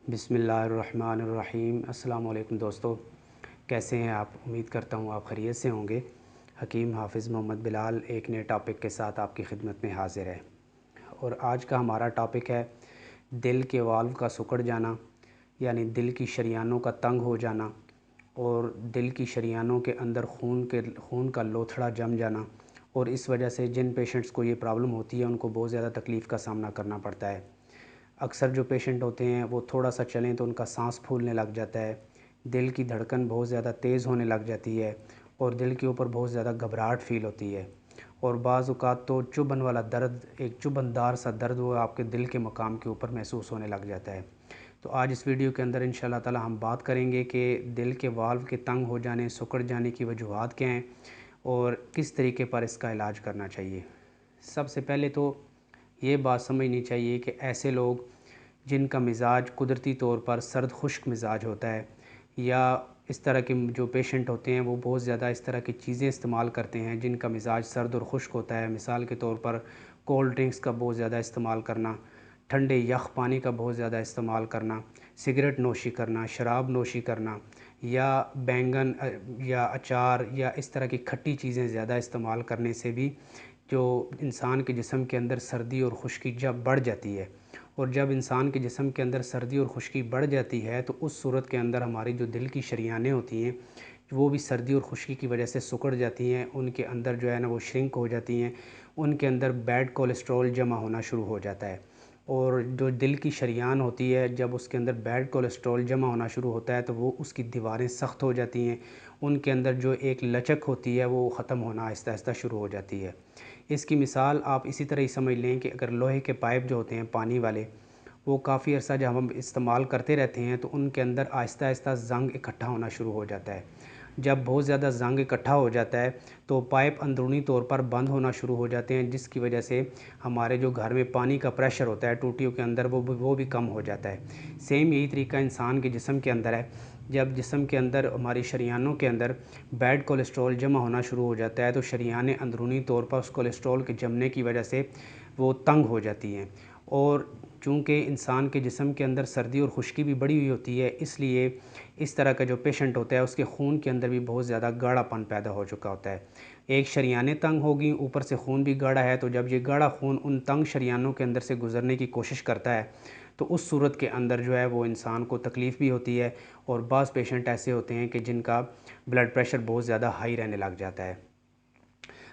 बिस्मिल्लाहिर्रहमानिर्रहीम। अस्सलाम वालेकुम दोस्तों, कैसे हैं आप? उम्मीद करता हूँ आप खैरियत से होंगे। हकीम हाफ़िज़ मोहम्मद बिलाल एक नए टॉपिक के साथ आपकी खिदमत में हाज़िर है। और आज का हमारा टॉपिक है दिल के वाल्व का सिकुड़ जाना, यानी दिल की शरियानों का तंग हो जाना और दिल की शरियानों के अंदर खून का लोथड़ा जम जाना। और इस वजह से जिन पेशेंट्स को ये प्रॉब्लम होती है उनको बहुत ज़्यादा तकलीफ़ का सामना करना पड़ता है। अक्सर जो पेशेंट होते हैं वो थोड़ा सा चलें तो उनका सांस फूलने लग जाता है, दिल की धड़कन बहुत ज़्यादा तेज़ होने लग जाती है और दिल के ऊपर बहुत ज़्यादा घबराहट फ़ील होती है। और बाज़ औक़ात तो चुभन वाला दर्द, एक चुभनदार सा दर्द वो आपके दिल के मकाम के ऊपर महसूस होने लग जाता है। तो आज इस वीडियो के अंदर इंशाअल्लाह ताला हम बात करेंगे कि दिल के वाल्व के तंग हो जाने, सिकुड़ जाने की वजूहात क्या हैं और किस तरीके पर इसका इलाज करना चाहिए। सबसे पहले तो ये बात समझनी चाहिए कि ऐसे लोग जिनका मिज़ाज कुदरती तौर पर सर्द खुश्क मिज़ाज होता है, या इस तरह के जो पेशेंट होते हैं वो बहुत ज़्यादा इस तरह की चीज़ें इस्तेमाल करते हैं जिनका मिज़ाज सर्द और खुश्क होता है। मिसाल के तौर पर कोल्ड ड्रिंक्स का बहुत ज़्यादा इस्तेमाल करना, ठंडे यख़ पानी का बहुत ज़्यादा इस्तेमाल करना, सिगरेट नोशी करना, शराब नोशी करना, या बैंगन या अचार या इस तरह की खट्टी चीज़ें ज़्यादा इस्तेमाल करने से भी जो इंसान के जिस्म के अंदर सर्दी और खुश्की जब बढ़ जाती है, और जब इंसान के जिस्म के अंदर सर्दी और खुश्की बढ़ जाती है तो उस सूरत के अंदर हमारी जो दिल की शरियानें होती हैं वो भी सर्दी और खुश्की की वजह से सिकुड़ जाती हैं। उनके अंदर जो है ना वो श्रिंक हो जाती हैं, उनके अंदर बैड कोलेस्ट्रॉल जमा होना शुरू हो जाता है। और जो दिल की शरियान होती है जब उसके अंदर बैड कोलेस्ट्रॉल जमा होना शुरू होता है तो वो उसकी दीवारें सख्त हो जाती हैं, उनके अंदर जो एक लचक होती है वो ख़त्म होना आहिस्ता आहिस्ता शुरू हो जाती है। इसकी मिसाल आप इसी तरह ही समझ लें कि अगर लोहे के पाइप जो होते हैं पानी वाले, वो काफ़ी अर्सा जब हम इस्तेमाल करते रहते हैं तो उनके अंदर आहिस्ता आहिस्ता ज़ंग इकट्ठा होना शुरू हो जाता है। जब बहुत ज़्यादा ज़ंग इकट्ठा हो जाता है तो पाइप अंदरूनी तौर पर बंद होना शुरू हो जाते हैं, जिसकी वजह से हमारे जो घर में पानी का प्रेशर होता है टूटियों के अंदर वो भी कम हो जाता है। सेम यही तरीका इंसान के जिस्म के अंदर है। जब जिस्म के अंदर हमारी शरियानों के अंदर बैड कोलेस्ट्रॉल जमा होना शुरू हो जाता है तो शरियानें अंदरूनी तौर पर उस कोलेस्ट्रॉल के जमने की वजह से वो तंग हो जाती हैं। और चूँकि इंसान के जिस्म के अंदर सर्दी और खुश्की भी बढ़ी हुई होती है, इसलिए इस तरह का जो पेशेंट होता है उसके खून के अंदर भी बहुत ज़्यादा गाढ़ापन पैदा हो चुका होता है। एक शरियानें तंग होगी, ऊपर से खून भी गाढ़ा है, तो जब ये गाढ़ा खून उन तंग शरियानों के अंदर से गुज़रने की कोशिश करता है तो उस सूरत के अंदर जो है वो इंसान को तकलीफ़ भी होती है। और बाज़ पेशेंट ऐसे होते हैं कि जिनका ब्लड प्रेशर बहुत ज़्यादा हाई रहने लग जाता है।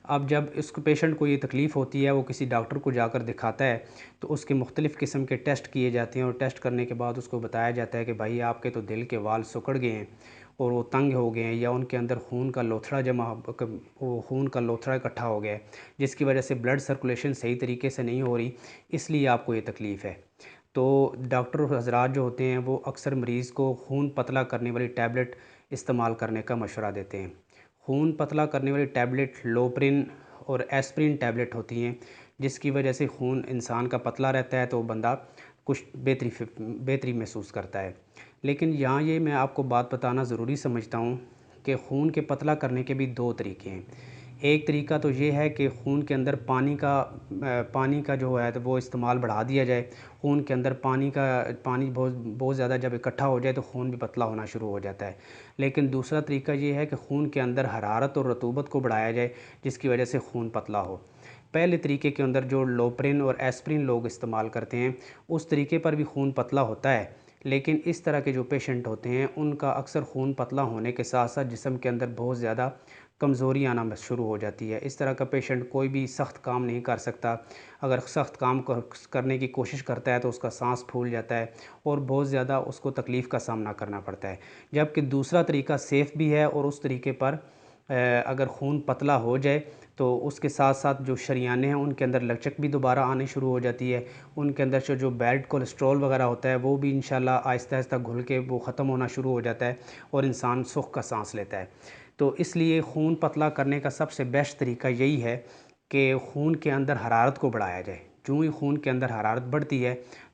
अब जब इस पेशेंट को ये तकलीफ़ होती है, वो किसी डॉक्टर को जाकर दिखाता है तो उसके मुख्तलिफ़ किस्म के टेस्ट किए जाते हैं और टेस्ट करने के बाद उसको बताया जाता है कि भाई आपके तो दिल के वाल्व सिकुड़ गए हैं और वो तंग हो गए हैं, या उनके अंदर खून का लोथड़ा वो खून का लोथड़ा इकट्ठा हो गया है, जिसकी वजह से ब्लड सर्कुलेशन सही तरीके से नहीं हो रही, इसलिए आपको ये तकलीफ़ है। तो डॉक्टर हज़रात जो होते हैं वो अक्सर मरीज़ को खून पतला करने वाली टैबलेट इस्तेमाल करने का मशवरा देते हैं। खून पतला करने वाली टैबलेट लोप्रिन और एस्प्रिन टैबलेट होती हैं, जिसकी वजह से खून इंसान का पतला रहता है तो वो बंदा कुछ बेहतरी महसूस करता है। लेकिन यहाँ ये मैं आपको बात बताना ज़रूरी समझता हूँ कि खून के पतला करने के भी दो तरीके हैं। एक तरीका तो ये है कि खून के अंदर पानी का जो है तो वो इस्तेमाल बढ़ा दिया जाए। खून के अंदर पानी बहुत बहुत ज़्यादा जब इकट्ठा हो जाए तो खून भी पतला होना शुरू हो जाता है। लेकिन दूसरा तरीका ये है कि खून के अंदर हरारत और रतूबत को बढ़ाया जाए, जिसकी वजह से खून पतला हो। पहले तरीके के अंदर जो लोप्रिन और एस्प्रिन लोग इस्तेमाल करते हैं उस तरीके पर भी खून पतला होता है, लेकिन इस तरह के जो पेशेंट होते हैं उनका अक्सर खून पतला होने के साथ साथ जिस्म के अंदर बहुत ज़्यादा कमज़ोरी आना शुरू हो जाती है। इस तरह का पेशेंट कोई भी सख्त काम नहीं कर सकता। अगर सख्त काम करने की कोशिश करता है तो उसका सांस फूल जाता है और बहुत ज़्यादा उसको तकलीफ़ का सामना करना पड़ता है। जबकि दूसरा तरीका सेफ़ भी है, और उस तरीके पर अगर खून पतला हो जाए तो उसके साथ साथ जो शरियानें हैं उनके अंदर लचक भी दोबारा आनी शुरू हो जाती है। उनके अंदर से जो बैड कोलेस्ट्रॉल वगैरह होता है वो भी इंशाल्लाह आहिस्ता आहिस्ता घुल के वो ख़त्म होना शुरू हो जाता है और इंसान सुख का सांस लेता है। तो इसलिए खून पतला करने का सबसे बेस्ट तरीका यही है कि खून के अंदर हरारत को बढ़ाया जाए। जो ही खून के अंदर हरारत बढ़ती है